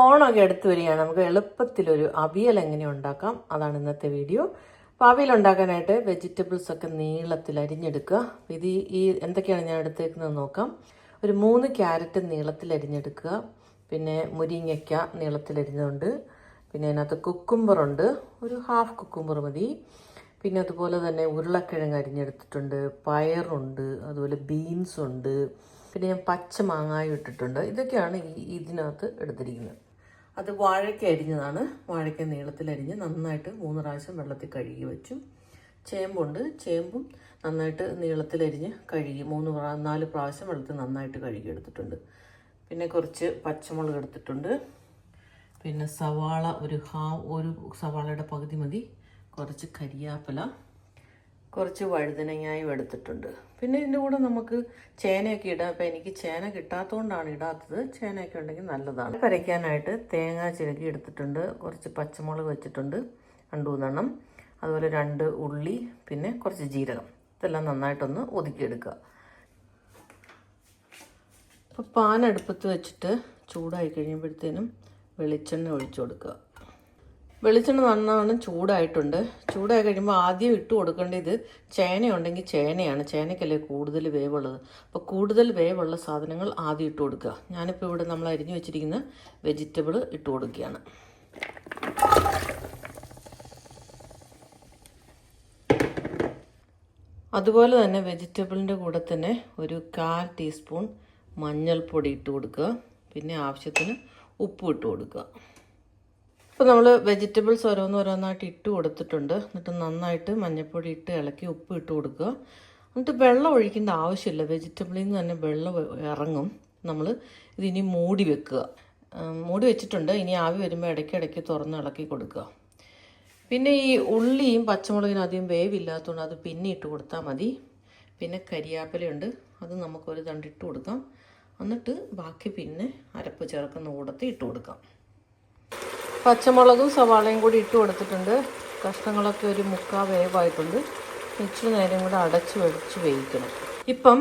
ഓണമൊക്കെ അടുത്ത് വരികയാണ്. നമുക്ക് എളുപ്പത്തിലൊരു അവിയൽ എങ്ങനെ ഉണ്ടാക്കാം, അതാണ് ഇന്നത്തെ വീഡിയോ. അപ്പോൾ അവിയൽ ഉണ്ടാക്കാനായിട്ട് വെജിറ്റബിൾസ് ഒക്കെ നീളത്തിൽ അരിഞ്ഞെടുക്കുക. ഇത് എന്തൊക്കെയാണ് ഞാൻ എടുത്തേക്കുന്നത് നോക്കാം. ഒരു 3 ക്യാരറ്റ് നീളത്തിൽ അരിഞ്ഞെടുക്കുക. പിന്നെ മുരിങ്ങയ്ക്ക നീളത്തിൽ അരിഞ്ഞുണ്ട്. പിന്നെ അതിനകത്ത് കുക്കുംബറുണ്ട്, ഒരു ഹാഫ് കുക്കുംബർ മതി. പിന്നെ അതുപോലെ തന്നെ ഉരുളക്കിഴങ്ങ് അരിഞ്ഞെടുത്തിട്ടുണ്ട്, പയറുണ്ട്, അതുപോലെ ബീൻസ് ഉണ്ട്. പിന്നെ ഞാൻ പച്ച മാങ്ങായും ഇട്ടിട്ടുണ്ട്. ഇതൊക്കെയാണ് ഇതിനകത്ത് എടുത്തിരിക്കുന്നത്. അത് വാഴയ്ക്ക അരിഞ്ഞതാണ്. വാഴയ്ക്ക നീളത്തിൽ അരിഞ്ഞ് നന്നായിട്ട് 3 പ്രാവശ്യം വെള്ളത്തിൽ കഴുകി വെച്ചു. ചേമ്പുണ്ട്, ചേമ്പും നന്നായിട്ട് നീളത്തിലരിഞ്ഞ് കഴുകി 4 പ്രാവശ്യം വെള്ളത്തിൽ നന്നായിട്ട് കഴുകി എടുത്തിട്ടുണ്ട്. പിന്നെ കുറച്ച് പച്ചമുളക് എടുത്തിട്ടുണ്ട്. പിന്നെ സവാള ഒരു സവാളയുടെ പകുതി മതി. കുറച്ച് കരിയാപ്പില, കുറച്ച് വഴുതനങ്ങായും എടുത്തിട്ടുണ്ട്. പിന്നെ ഇതിൻ്റെ കൂടെ നമുക്ക് ചേനയൊക്കെ ഇടാം. അപ്പോൾ എനിക്ക് ചേന കിട്ടാത്തതുകൊണ്ടാണ് ഇടാത്തത്. ചേനയൊക്കെ ഉണ്ടെങ്കിൽ നല്ലതാണ്. പരയ്ക്കാനായിട്ട് തേങ്ങ ചിരകി എടുത്തിട്ടുണ്ട്. കുറച്ച് പച്ചമുളക് വെച്ചിട്ടുണ്ട് 2-3 അതുപോലെ 2 ഉള്ളി, പിന്നെ കുറച്ച് ജീരകം. ഇതെല്ലാം നന്നായിട്ടൊന്ന് ഒതുക്കിയെടുക്കുക. അപ്പോൾ പാൻ അടുപ്പത്ത് വെച്ചിട്ട് ചൂടായി കഴിയുമ്പോഴത്തേനും വെളിച്ചെണ്ണ ഒഴിച്ചു കൊടുക്കുക. വെളിച്ചെണ്ണ നന്നാണ് ചൂടായിട്ടുണ്ട്. ചൂടായി കഴിയുമ്പോൾ ആദ്യം ഇട്ട് കൊടുക്കേണ്ടത് ചേനയുണ്ടെങ്കിൽ ചേനയാണ്. ചേനയ്ക്കല്ലേ കൂടുതൽ വേവുള്ളത്. അപ്പോൾ കൂടുതൽ വേവുള്ള സാധനങ്ങൾ ആദ്യം ഇട്ട് കൊടുക്കുക. ഞാനിപ്പോൾ ഇവിടെ നമ്മൾ അരിഞ്ഞു വെച്ചിരിക്കുന്ന വെജിറ്റബിൾ ഇട്ട് കൊടുക്കുകയാണ്. അതുപോലെ തന്നെ വെജിറ്റബിളിൻ്റെ കൂടെ തന്നെ ഒരു 1/4 ടീസ്പൂൺ മഞ്ഞൾപ്പൊടി ഇട്ട് കൊടുക്കുക. പിന്നെ ആവശ്യത്തിന് ഉപ്പ് ഇട്ട് കൊടുക്കുക. ഇപ്പോൾ നമ്മൾ വെജിറ്റബിൾസ് ഓരോന്നായിട്ട് ഇട്ട് കൊടുത്തിട്ടുണ്ട്. എന്നിട്ട് നന്നായിട്ട് മഞ്ഞൾപ്പൊടി ഇട്ട് ഇളക്കി ഉപ്പ് ഇട്ട് കൊടുക്കുക. എന്നിട്ട് വെള്ളം ഒഴിക്കേണ്ട ആവശ്യമില്ല. വെജിറ്റബിളിൽ നിന്ന് തന്നെ വെള്ളം ഇറങ്ങും. നമ്മൾ ഇതിനി മൂടി വെക്കുക. മൂടി വെച്ചിട്ടുണ്ട്. ഇനി ആവി വരുമ്പോൾ ഇടയ്ക്കിടയ്ക്ക് തുറന്ന് ഇളക്കി കൊടുക്കുക. പിന്നെ ഈ ഉള്ളിയും പച്ചമുളകിനും അധികം വേവില്ലാത്തതുകൊണ്ട് അത് പിന്നെ ഇട്ട് കൊടുത്താൽ മതി. പിന്നെ കരിയാപ്പിലയുണ്ട്, അത് നമുക്കൊരു തണ്ടിട്ട് കൊടുക്കാം. എന്നിട്ട് ബാക്കി പിന്നെ അരപ്പ് ചേർക്കുന്ന കൂടത്തിൽ ഇട്ട് കൊടുക്കാം. പച്ചമുളകും സവാളയും കൂടി ഇട്ട് കൊടുത്തിട്ടുണ്ട്. കഷ്ണങ്ങളൊക്കെ ഒരു 3/4 വേവായിട്ടുണ്ട്. ഇച്ചിരി നേരം കൂടെ അടച്ച് വെച്ച് വേവിക്കണം. ഇപ്പം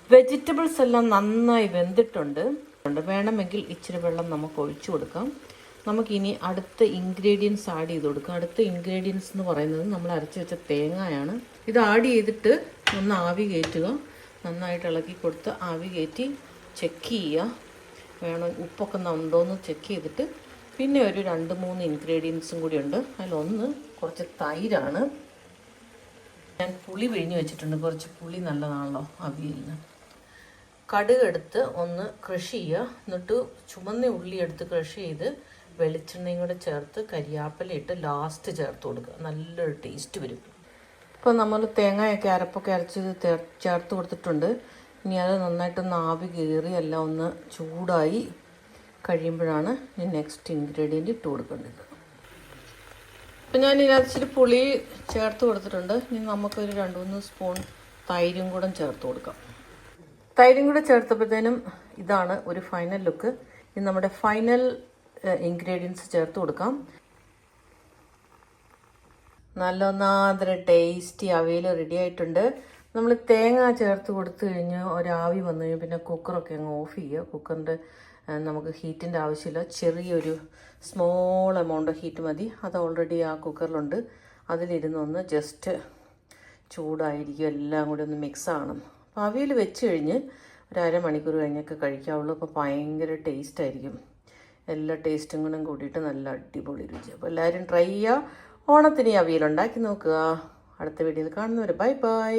വെജിറ്റബിൾസ് എല്ലാം നന്നായി വെന്തിട്ടുണ്ട്. വേണമെങ്കിൽ ഇച്ചിരി വെള്ളം നമുക്ക് ഒഴിച്ചു കൊടുക്കാം. നമുക്കിനി അടുത്ത ഇൻഗ്രീഡിയൻസ് ആഡ് ചെയ്ത് കൊടുക്കാം. അടുത്ത ഇൻഗ്രീഡിയൻസ് എന്ന് പറയുന്നത് നമ്മൾ അരച്ച് വെച്ച തേങ്ങയാണ്. ഇത് ആഡ് ചെയ്തിട്ട് ഒന്ന് ആവി കയറ്റുക. നന്നായിട്ട് ഇളക്കി കൊടുത്ത് ആവി കയറ്റി ചെക്ക് ചെയ്യുക. വേണം ഉപ്പൊക്കെ ഉണ്ടോയെന്ന് ചെക്ക് ചെയ്തിട്ട് പിന്നെ ഒരു 2-3 ഇൻഗ്രീഡിയൻസും കൂടി ഉണ്ട്. അതിലൊന്ന് കുറച്ച് തൈരാണ്. ഞാൻ പുളി പിഴിഞ്ഞ് വെച്ചിട്ടുണ്ട്. കുറച്ച് പുളി നല്ലതാണല്ലോ അവിയലിന്. കടുക് എടുത്ത് ഒന്ന് ക്രഷ് ചെയ്യുക. എന്നിട്ട് ചുമന്ന ഉള്ളി എടുത്ത് ക്രഷ് ചെയ്ത് വെളിച്ചെണ്ണയും കൂടെ ചേർത്ത് കരിയാപ്പില ഇട്ട് ലാസ്റ്റ് ചേർത്ത് കൊടുക്കുക. നല്ലൊരു ടേസ്റ്റ് വരും. ഇപ്പോൾ നമ്മൾ തേങ്ങയൊക്കെ അരപ്പൊക്കെ അരച്ച് ചേർത്ത് കൊടുത്തിട്ടുണ്ട്. ഇനി അത് നന്നായിട്ടൊന്ന് ആവി കയറി എല്ലാം ഒന്ന് ചൂടായി കഴിയുമ്പോഴാണ് ഈ നെക്സ്റ്റ് ഇൻഗ്രീഡിയൻറ്റ് ഇട്ട് കൊടുക്കേണ്ടത്. ഇപ്പം ഞാൻ ഇതിനകത്ത് ഇച്ചിരി പുളി ചേർത്ത് കൊടുത്തിട്ടുണ്ട്. ഇനി നമുക്കൊരു 2-3 സ്പൂൺ തൈരും കൂടെ ചേർത്ത് കൊടുക്കാം. തൈരും കൂടെ ചേർത്തപ്പോഴത്തേനും ഇതാണ് ഒരു ഫൈനൽ ലുക്ക്. ഇത് നമ്മുടെ ഫൈനൽ ഇൻഗ്രീഡിയൻസ് ചേർത്ത് കൊടുക്കാം. നല്ലൊന്നാതിര ടേസ്റ്റി അവിയൽ റെഡി ആയിട്ടുണ്ട്. നമ്മൾ തേങ്ങ ചേർത്ത് കൊടുത്തു കഴിഞ്ഞ് ഒരാവി വന്നു കഴിഞ്ഞാൽ പിന്നെ കുക്കറൊക്കെ അങ്ങ് ഓഫ് ചെയ്യുക. കുക്കറിൻ്റെ നമുക്ക് ഹീറ്റിൻ്റെ ആവശ്യമില്ല. ചെറിയൊരു സ്മോൾ എമൗണ്ട് ഹീറ്റ് മതി. അത് ഓൾറെഡി ആ കുക്കറിലുണ്ട്. അതിലിരുന്നൊന്ന് ജസ്റ്റ് ചൂടായിരിക്കും. എല്ലാം കൂടി ഒന്ന് മിക്സ് ആകണം. അപ്പോൾ അവിയൽ വെച്ച് കഴിഞ്ഞ് ഒരു അരമണിക്കൂർ കഴിഞ്ഞൊക്കെ കഴിക്കാവുള്ളൂ. അപ്പോൾ ഭയങ്കര ടേസ്റ്റായിരിക്കും. എല്ലാ ടേസ്റ്റും കൂടെ കൂടിയിട്ട് നല്ല അടിപൊളി രുചി. അപ്പോൾ എല്ലാവരും ട്രൈ ചെയ്യുക. ഓണത്തിന് അവിയൽ ഉണ്ടാക്കി നോക്കുക. അടുത്ത വീഡിയോയിൽ കാണുന്നവരെ ബൈ ബൈ.